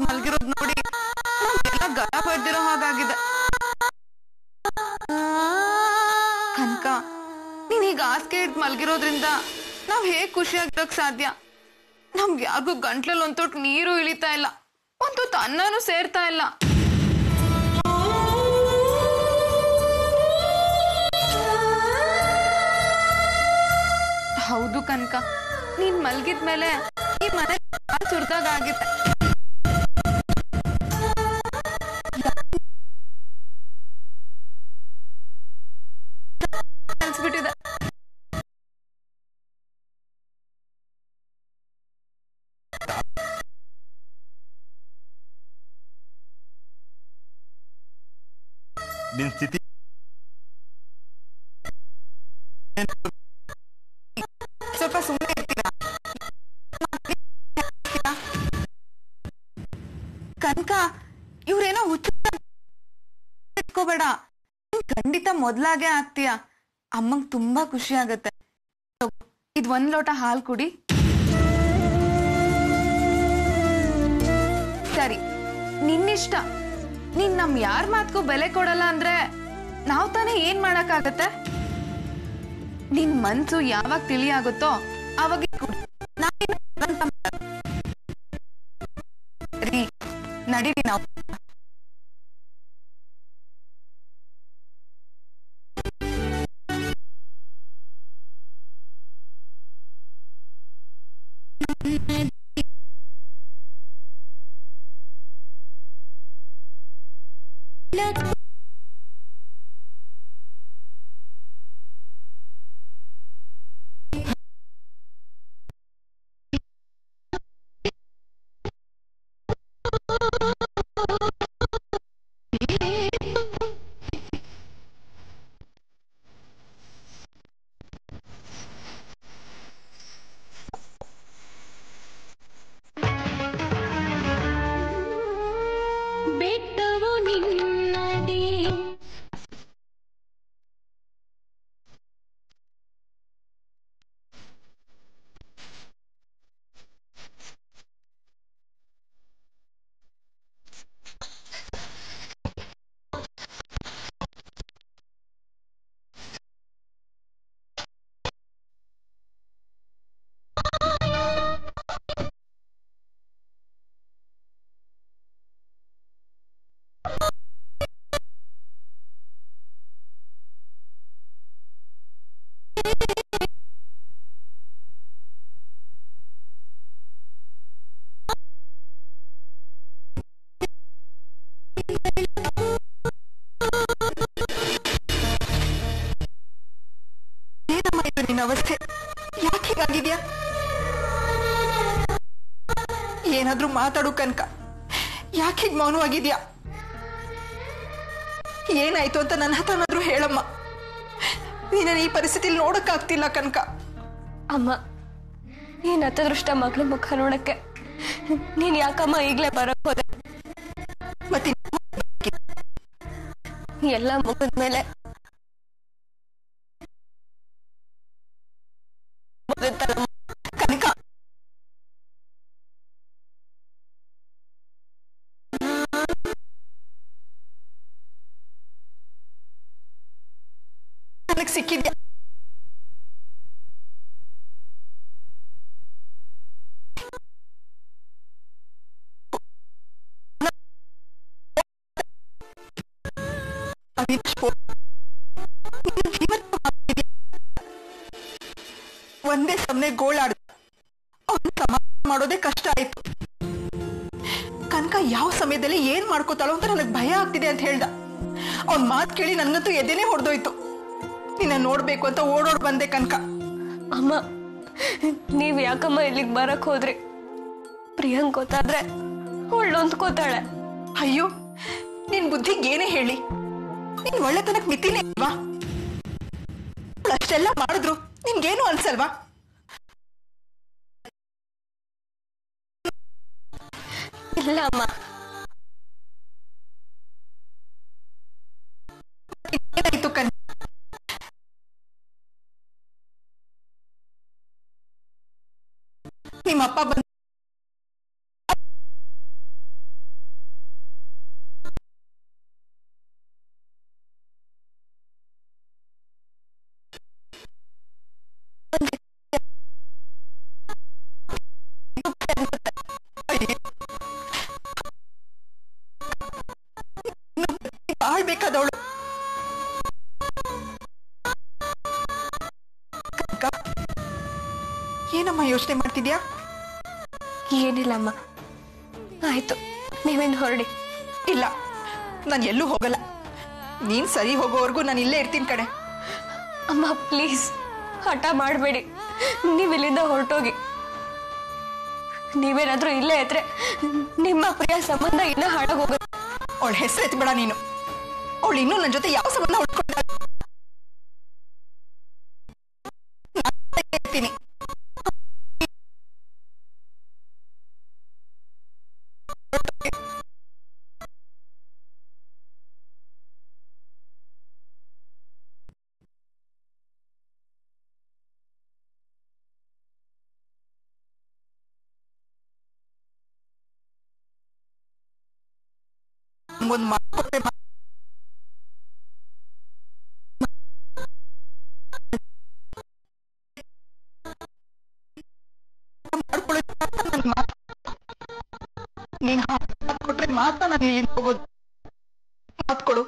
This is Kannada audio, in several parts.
ಮಲ್ಗಿರೋದ್ ನೋಡಿ ಎಲ್ಲ ಗಲ ಬಡ್ದಿರೋ ಹಾಗಾಗಿದೆ. ಕನಕ, ನೀನೀಗ ಹಾಸಿಗೆ ಹಿಡ್ದು ಮಲ್ಗಿರೋದ್ರಿಂದ ನಾವ್ ಹೇಗ್ ಖುಷಿಯಾಗಿರೋಕ್ ಸಾಧ್ಯ? ನಮ್ಗೆ ಯಾರಿಗೂ ಗಂಟ್ಲಲ್ಲಿ ಒಂದ್ ತೊಟ್ಟು ನೀರು ಇಳಿತಾ ಇಲ್ಲ, ಒಂದ್ ತೊಟ್ಟು ಅನ್ನನೂ ಸೇರ್ತಾ ಇಲ್ಲ. ಹೌದು ಕನಕ, ನೀನ್ ಮಲ್ಗಿದ್ಮೇಲೆ ಈ ಮನೆ ಸುಡ್ದಾಗ ಆಗಿತ್ತೆ. ಅನ್ಸ್ಬಿಟ್ಟಿದೆ. ನಿನ್ ಸ್ಥಿತಿ ಸ್ವಲ್ಪ ಸುಮ್ಮನೆ ಇರ್ತೀರಾ? ಕನಕ, ಇವ್ರೇನೋ ಹುಚ್ಕೋಬೇಡ, ಖಂಡಿತ ಮೊದ್ಲಾಗೆ ಆಗ್ತೀಯ. ಅಮ್ಮಂಗ್ ತುಂಬಾ ಖುಷಿ ಆಗತ್ತೆ. ಇದ್ 1 ಲೋಟ ಹಾಲು ಕುಡಿ. ಸರಿ, ನಿನ್ನಿಷ್ಟ. ನೀನ್ ನಮ್ ಯಾರ್ ಮಾತ್ಗೂ ಬೆಲೆ ಕೊಡಲ್ಲ ಅಂದ್ರೆ ನಾವ್ ತಾನೇ ಏನ್ ಮಾಡಕ್ಕಾಗತ್ತೆ? ನಿನ್ ಮನ್ಸು ಯಾವಾಗ ತಿಳಿಯಾಗುತ್ತೋ ಅವಾಗ ಕುಡಿ. ನಡೀರಿ ನಾವು. ನಿನ್ನ ಅವಸ್ಥೆ ಯಾಕೆ ಹೀಗಾಗಿದ್ಯಾ? ಏನಾದ್ರೂ ಮಾತಾಡು ಕನಕ, ಯಾಕೆ ಮೌನವಾಗಿದ್ಯಾ? ಏನಾಯ್ತು ಅಂತ ನನ್ನ ಹತ್ರನಾದ್ರೂ ಹೇಳಮ್ಮ. ನೀನ ಈ ಪರಿಸ್ಥಿತಿಲಿ ನೋಡಕ್ಕಾಗ್ತಿಲ್ಲ ಕನಕ. ಅಮ್ಮ, ನೀನ್ ಹತ್ತದೃಷ್ಟ ಮಗಳ ಮುಖ ನೋಡಕ್ಕೆ ನೀನ್ ಯಾಕಮ್ಮ ಈಗ್ಲೇ ಬರಕ್ ಹೋದೆ? ಮತ್ತೆ ಎಲ್ಲ ಮುಗಿದ್ಮೇಲೆ ಕನಕ, ನನಗ್ ಸಿಕ್ಕಿದ್ಯಾ? ಒಂದೇ ಸಮನೆ ಗೋಳಾಡ ಸಮಾಧಾನ ಮಾಡೋದೇ ಕಷ್ಟ ಆಯ್ತು. ಕನಕ ಯಾವ ಸಮಯದಲ್ಲಿ ಏನ್ ಮಾಡ್ಕೋತಾಳೋ ಅಂತ ನನಗ್ ಭಯ ಆಗ್ತಿದೆ ಅಂತ ಹೇಳ್ದ. ಅವ್ನ್ ಮಾತ್ ಕೇಳಿ ನನ್ನಂತೂ ಎದೆನೇ ಹೊಡೆದೋಯ್ತು. ನಿನ್ನ ನೋಡ್ಬೇಕು ಅಂತ ಓಡೋಡ್ ಬಂದೆ ಕನಕ. ಅಮ್ಮ, ನೀವ್ ಯಾಕಮ್ಮ ಇಲ್ಲಿಗೆ ಬರಕ್ ಹೋದ್ರಿ? ಪ್ರಿಯಾಂಕ್ ಗೊತ್ತಾದ್ರೆ ಒಳ್ಳೊಂದ್ಕೋತಾಳೆ. ಅಯ್ಯೋ, ನಿನ್ ಬುದ್ಧಿಗೆ ಏನೇ ಹೇಳಿ, ನಿನ್ ಒಳ್ಳೆತನಕ್ ಮಿತಿನೇ ಅಲ್ವಾ? ಅಷ್ಟೆಲ್ಲ ಮಾಡಿದ್ರು ನಿನ್ಗೇನು ಅನ್ಸಲ್ವಾ? ಇಲ್ಲ ಅಮ್ಮ, ಅಪ್ಪ ಬಂದ ಆಳ್ಬೇಕಾದವಳು. ಏನಮ್ಮ ಯೋಚನೆ ಮಾಡ್ತಿದ್ಯಾ? ಏನಿಲ್ಲಮ್ಮ, ಆಯ್ತು, ನೀವೇನು ಹೊರಡಿ. ಇಲ್ಲ, ನಾನು ಎಲ್ಲೂ ಹೋಗಲ್ಲ. ನೀನ್ ಸರಿ ಹೋಗೋವರೆಗೂ ನಾನು ಇಲ್ಲೇ ಇರ್ತೀನಿ ಕಣೆ. ಅಮ್ಮ ಪ್ಲೀಸ್ ಹಠ ಮಾಡಬೇಡಿ, ನೀವು ಇಲ್ಲಿಂದ ಹೊರಟೋಗಿ. ನೀವೇನಾದ್ರೂ ಇಲ್ಲೇ ಇದ್ರೆ ನಿಮ್ಮ ಪ್ರಿಯ ಸಂಬಂಧ ಇನ್ನೂ ಹಾಳಾಗೋಗುತ್ತೆ. ಅವಳ ಹೆಸರು ಎತ್ಬೇಡ ನೀನು. ಅವಳು ಇನ್ನೂ ನನ್ನ ಜೊತೆ ಯಾವ ಸಂಬಂಧ ಉಳ್ಕೊಂಡ ಇರ್ತೀನಿ. ಒಂದು ಮಾಡ್ಕೊಟ್ಟೆ ನೀನ್ ಕೊಟ್ರೆ ಮಾತ್ರ ನಾನು ಇಲ್ಲಿ ಹೋಗೋದು. ಮಾತ್ಕೊಡು.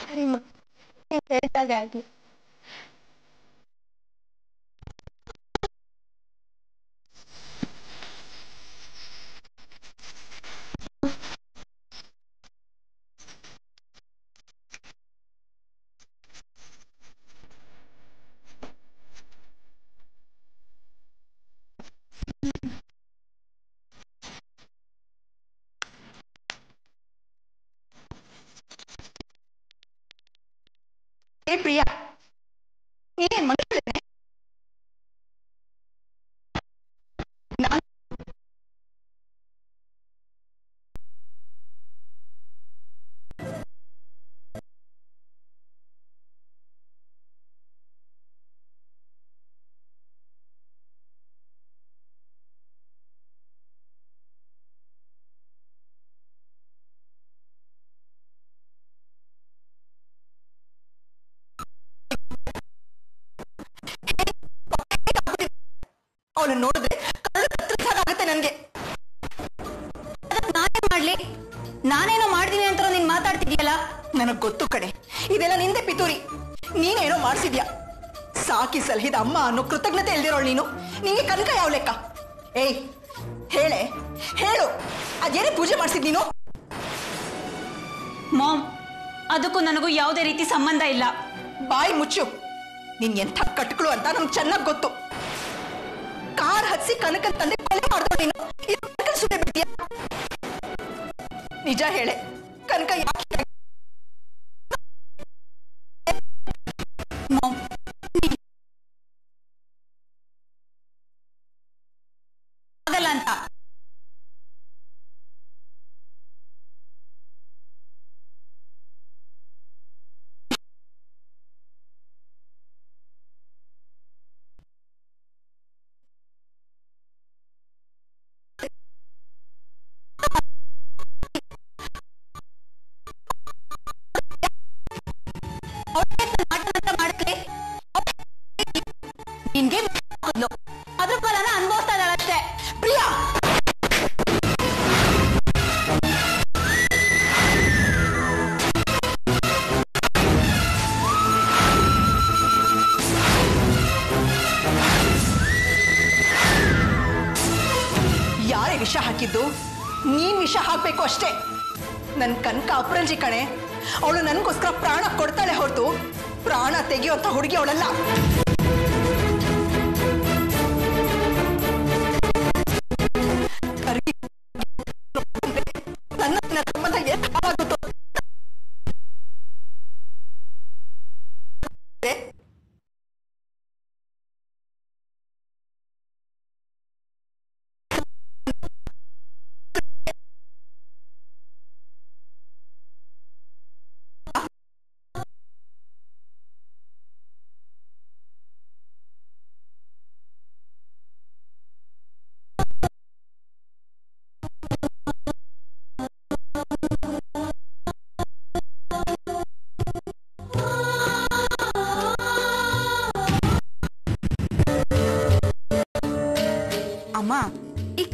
ಸರಿಮ್ಮ, ನೀವು ಹೇಳ್ದಾಗೆ ಆಗಲಿ. ಏ ಪ್ರಿಯಾ, ನೀನೇನ್ ಮನುಷ್ಯನೇ? ಅವಳು ನೋಡಿದ್ರೆ ಆಗುತ್ತೆ ನನ್ಗೆ. ನಾನೇನ್ ಮಾಡ್ಲಿ? ನಾನೇನೋ ಮಾಡ್ತೀನಿ ಅಂತ ನೀನ್ ಮಾತಾಡ್ತಿದ್ಯಲ್ಲ. ನನಗ್ ಗೊತ್ತು ಕಡೆ, ಇದೆಲ್ಲ ನಿಂದೆ ಪಿತೂರಿ. ನೀನೇನೋ ಮಾಡ್ಸಿದ್ಯಾ. ಸಾಕಿ ಸಲಹಿದ ಅಮ್ಮ ಅನ್ನೋ ಕೃತಜ್ಞತೆ ಇಲ್ದಿರೋಳು ನೀನು. ನಿಂಗೆ ಕನಕ ಯಾವ ಲೆಕ್ಕ? ಏಯ್ ಹೇಳೆ, ಹೇಳು, ಅದೇನೇ ಪೂಜೆ ಮಾಡ್ಸಿದ್ ನೀನು? ಮಾಮ್, ಅದಕ್ಕೂ ನನಗೂ ಯಾವುದೇ ರೀತಿ ಸಂಬಂಧ ಇಲ್ಲ. ಬಾಯಿ ಮುಚ್ಚು. ನಿನ್ ಎಂಥ ಕಟ್ಗಳು ಅಂತ ನಮ್ಗೆ ಚೆನ್ನಾಗ್ ಗೊತ್ತು. ಕಾರ್ ಹತ್ಸಿ ಕನಕನ್ ತಂದೆ ಕೊಲೆ ಮಾಡ್ದೋ ನೀನು. ಸುಮ್ಮನೆ ಬಿಡ್ತೀಯ? ನಿಜ ಹೇಳೆ, ಕನಕ ಯಾಕೆ? ಮಾಮ್, ಆಗಲ್ಲ ಅಂತ. ನಿನ್ಗೆ ಅದ್ರ ಫಲನ ಅನುಭವಿಸ್ತಾ ಇದ್ದಾಳಷ್ಟೇ. ಪ್ರಿಯಾ, ಯಾರೇ ವಿಷ ಹಾಕಿದ್ದು? ನೀನ್ ವಿಷ ಹಾಕ್ಬೇಕು ಅಷ್ಟೇ. ನನ್ ಕನಕ ಅಪ್ರಂಜಿ ಕಣೆ. ಅವಳು ನನ್ಗೋಸ್ಕರ ಪ್ರಾಣ ಕೊಡ್ತಾಳೆ ಹೊರತು ಪ್ರಾಣ ತೆಗೆಯುವಂತ ಹುಡುಗಿ ಅವಳಲ್ಲ. ನನ್ನ ಸಂಬಂಧ ಏನು ಹಾಳಾಗುತ್ತೋ?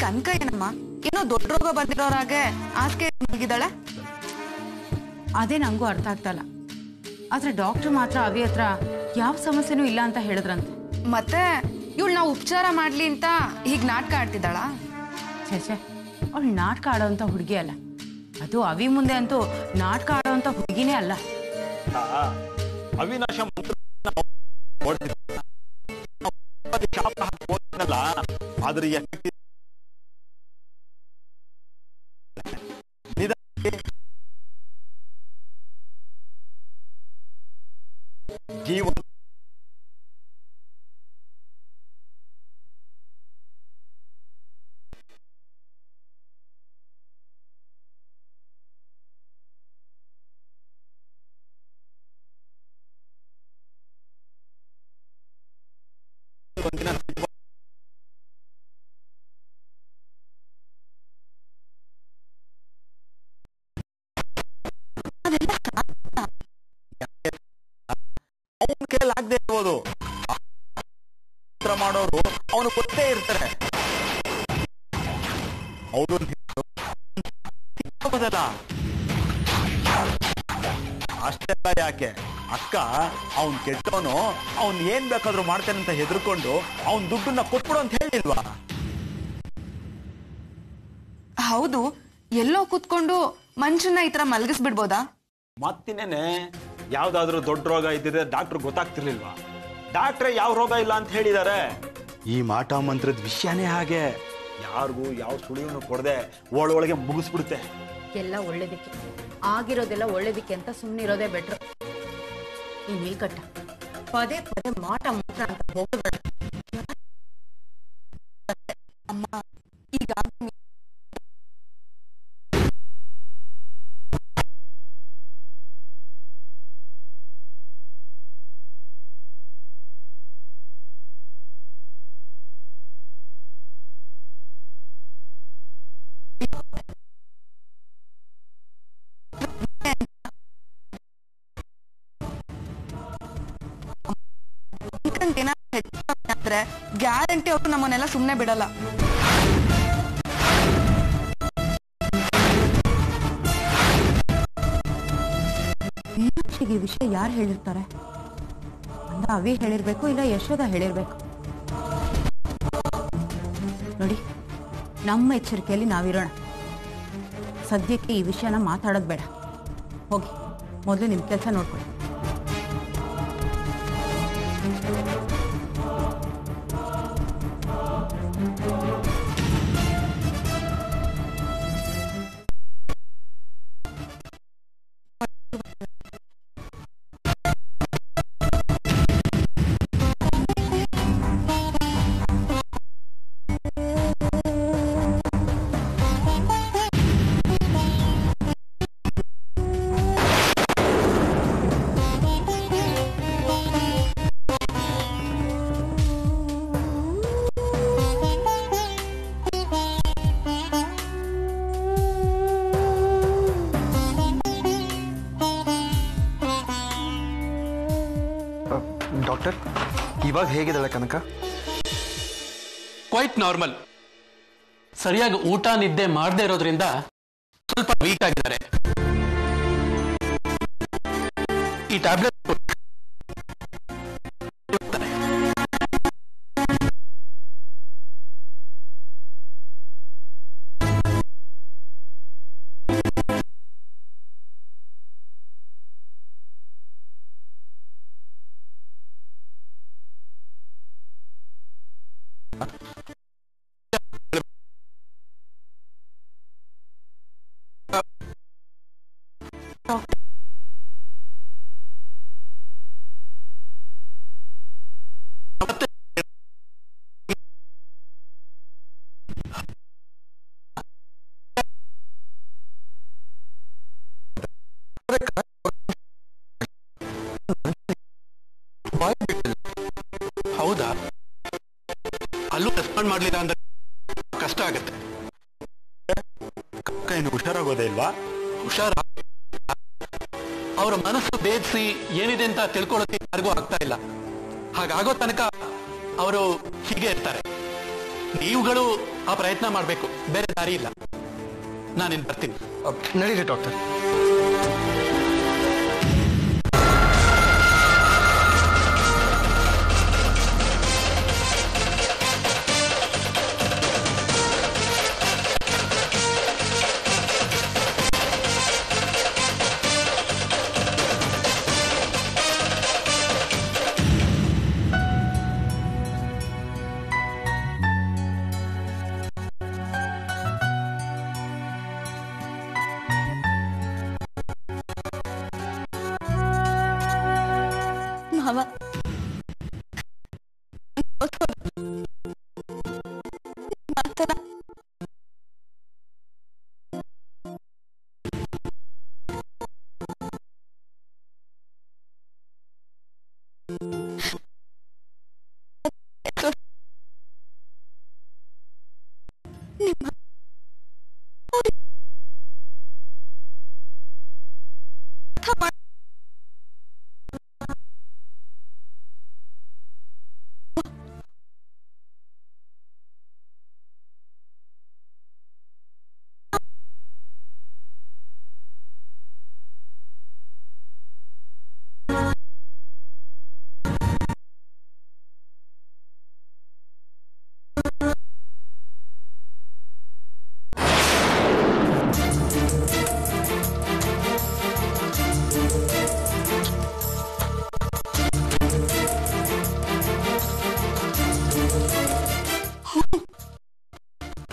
ಕನಕ ಏನಮ್ಮ ಏನೋ ದೊಡ್ಡ ರೋಗ ಬಂದಿರೋರಾಗೆ ಹಾಸಿಗೆ ಮುಗಿದಾಳೆ. ಅದೇ ನಂಗೂ ಅರ್ಥ ಆಗ್ತಲ್ಲ. ಆದ್ರೆ ಡಾಕ್ಟರ್ ಮಾತ್ರ ಅವಿ ಹತ್ರ ಯಾವ ಸಮಸ್ಯೆನೂ ಇಲ್ಲ ಅಂತ ಹೇಳಿದ್ರಂತೆ. ಮತ್ತೆ ಇವಳು ನಾವು ಉಪಚಾರ ಮಾಡ್ಲಿ ಅಂತ ಹೀಗ್ ನಾಟಕ ಆಡ್ತಿದ್ದಾಳ? ಛೇ, ಅವಳು ನಾಟಕ ಆಡೋಂಥ ಹುಡುಗಿ ಅಲ್ಲ. ಅದು ಅವಿ ಮುಂದೆ ಅಂತೂ ನಾಟಕ ಆಡೋಂಥ ಹುಡುಗಿನೇ ಅಲ್ಲ. ಅವಿನಾಶ ಆದ್ರೆ ಜೀವ ಆಗದೆ ಇರ್ಬೋದು. ಮಾಡೋರು ಅವನು ಗೊತ್ತೇ ಇರ್ತಾರೆ. ಅಷ್ಟೆಲ್ಲ ಯಾಕೆ ಅಕ್ಕ, ಅವನ್ ಕೆಟ್ಟವನು, ಅವನ್ ಏನ್ ಬೇಕಾದ್ರೂ ಮಾಡ್ತಾನೆ ಅಂತ ಹೆದರ್ಕೊಂಡು ಅವನ್ ದುಡ್ಡನ್ನ ಕೊಟ್ಬಿಡು ಅಂತ ಹೇಳಿಲ್ವಾ? ಹೌದು, ಎಲ್ಲೋ ಕೂತ್ಕೊಂಡು ಮನುಷ್ಯನ ಈ ತರ ಮಲಗಿಸ್ಬಿಡ್ಬೋದಾ? ಮತ್ತಿನ್ನೇನೆ, ಯಾವ್ದಾದ್ರು ದೊಡ್ಡ ರೋಗ ಇದ್ದಿದ್ರೆ ಡಾಕ್ಟರ್ ಗೊತ್ತಾಗ್ತಿರ್ಲಿಲ್ವಾ? ಡಾಕ್ಟ್ರೆ ಯಾವ ರೋಗ ಇಲ್ಲ ಅಂತ ಹೇಳಿದಾರೆ. ಈ ಮಾಟ ಮಂತ್ರದ ವಿಷಯನೇ ಹಾಗೆ, ಯಾರಿಗೂ ಯಾವ ಸುಳಿವನ್ನು ಕೊಡದೆ ಒಳಗೆ ಮುಗಿಸ್ಬಿಡುತ್ತೆ. ಎಲ್ಲ ಒಳ್ಳೇದಕ್ಕೆ ಆಗಿರೋದೆಲ್ಲ ಒಳ್ಳೇದಕ್ಕೆ ಅಂತ ಸುಮ್ಮನೆ ಇರೋದೇ ಬೆಟ್ರು. ಈ ನೀಲ್ಕಟ್ಟ ಪದೇ ಪದೇ ಮಾಟ ಮಾತ್ರ ಅಂತ ಹೋಗಬೇಡ. ಅಮ್ಮ, ಈಗ ಗ್ಯಾರಂಟಿ ಅವರು ನಮ್ಮನ್ನೆಲ್ಲ ಸುಮ್ಮನೆ ಬಿಡಲ್ಲ. ಈ ವಿಷಯ ಯಾರು ಹೇಳಿರ್ತಾರೆ? ಅಂದ ಅವಿ ಹೇಳಿರ್ಬೇಕು, ಇಲ್ಲ ಯಶೋಧ ಹೇಳಿರ್ಬೇಕು. ನೋಡಿ, ನಮ್ಮ ಎಚ್ಚರಿಕೆಯಲ್ಲಿ ನಾವಿರೋಣ. ಸದ್ಯಕ್ಕೆ ಈ ವಿಷಯನ ಮಾತಾಡೋದು ಬೇಡ. ಹೋಗಿ ಮೊದಲು ನಿಮ್ಮ ಕೆಲಸ ನೋಡ್ಕೊಳ್ಳಿ. ಡಾಕ್ಟರ್, ಇವಾಗ ಹೇಗಿದ್ದಾಳೆ ಕನಕ? Quite normal. ಸರಿಯಾಗಿ ಊಟ ನಿದ್ದೆ ಮಾಡದೇ ಇರೋದ್ರಿಂದ ಸ್ವಲ್ಪ ವೀಕ್ ಆಗಿದ್ದಾರೆ. ಈ ಟ್ಯಾಬ್ಲೆಟ್ ಹೌದಾ? ಅಲ್ಲೂ ರೆಸ್ಪಾಂಡ್ ಮಾಡ್ಲಿಲ್ಲ ಅಂದ್ರೆ ಕಷ್ಟ ಆಗತ್ತೆ. ಇನ್ನು ಹುಷಾರಾಗೋದೇ ಇಲ್ವಾ? ಹುಷಾರ, ಅವರ ಮನಸ್ಸು ಭೇದಿಸಿ ಏನಿದೆ ಅಂತ ತಿಳ್ಕೊಳ್ಳೋಕೆ ಯಾರಿಗೂ ಆಗ್ತಾ ಇಲ್ಲ. ಹಾಗಾಗೋ ತನಕ ಅವರು ಹೀಗೆ ಇರ್ತಾರೆ. ನೀವುಗಳು ಆ ಪ್ರಯತ್ನ ಮಾಡಬೇಕು, ಬೇರೆ ದಾರಿ ಇಲ್ಲ. ನಾನಿನ್ ಬರ್ತೀನಿ. ನಡೀರಿ ಡಾಕ್ಟರ್. ಮಾವ,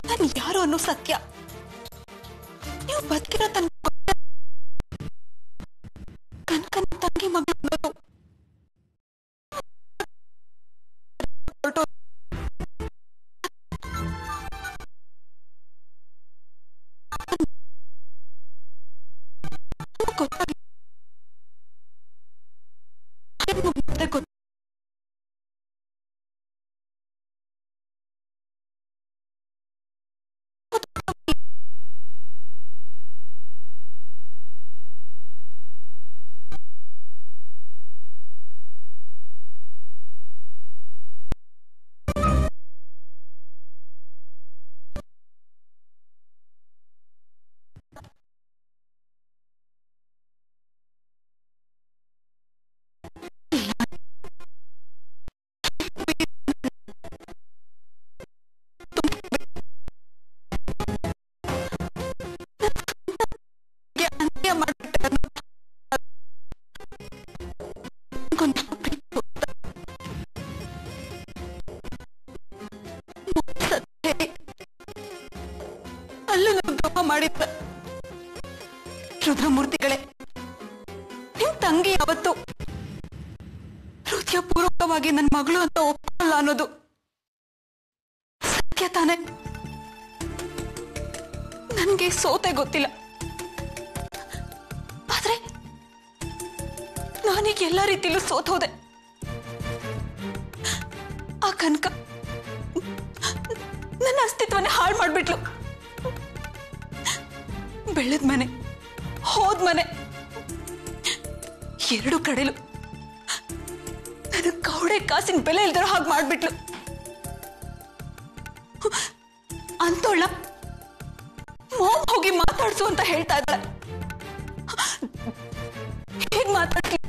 ನಾನು ಯಾರು ಅನ್ನೋ ಸತ್ಯ ನೀವು ಬದುಕಿರೋ ತನ್ನ ಕನಕನ ತಂಗಿ ಮಗಳು ಮಾಡಿದ್ದ ರುದ್ರಮೂರ್ತಿಗಳೇ, ನಿಮ್ ತಂಗಿ ಯಾವತ್ತು ಹೃದಯಪೂರ್ವಕವಾಗಿ ನನ್ನ ಮಗಳು ಅಂತ ಒಪ್ಪಲ್ಲ ಅನ್ನೋದು ಸತ್ಯ ತಾನೆ? ನನ್ಗೆ ಸೋತೆ ಗೊತ್ತಿಲ್ಲ, ಆದ್ರೆ ನಾನೀಗ ಎಲ್ಲ ರೀತಿಲೂ ಸೋತೋದೆ. ಆ ಕನಕ ನನ್ನ ಅಸ್ತಿತ್ವನೇ ಹಾಳು ಮಾಡ್ಬಿಟ್ಲು. ಬೆಳೆದ ಮನೆ, ಹೋದ್ ಮನೆ, ಎರಡು ಕಡೆಲು ನನ್ನ ಕೌಡೆ ಕಾಸಿನ ಬೆಲೆ ಇಲ್ದಿರೋ ಹಾಗೆ ಮಾಡ್ಬಿಟ್ಲು. ಅಂತೋಳ ಮಾಮ್ ಹೋಗಿ ಮಾತಾಡ್ಸು ಅಂತ ಹೇಳ್ತಾ ಇದ್ದಾಳೆ. ಹೇಗ್ ಮಾತಾಡ್ಲಿ?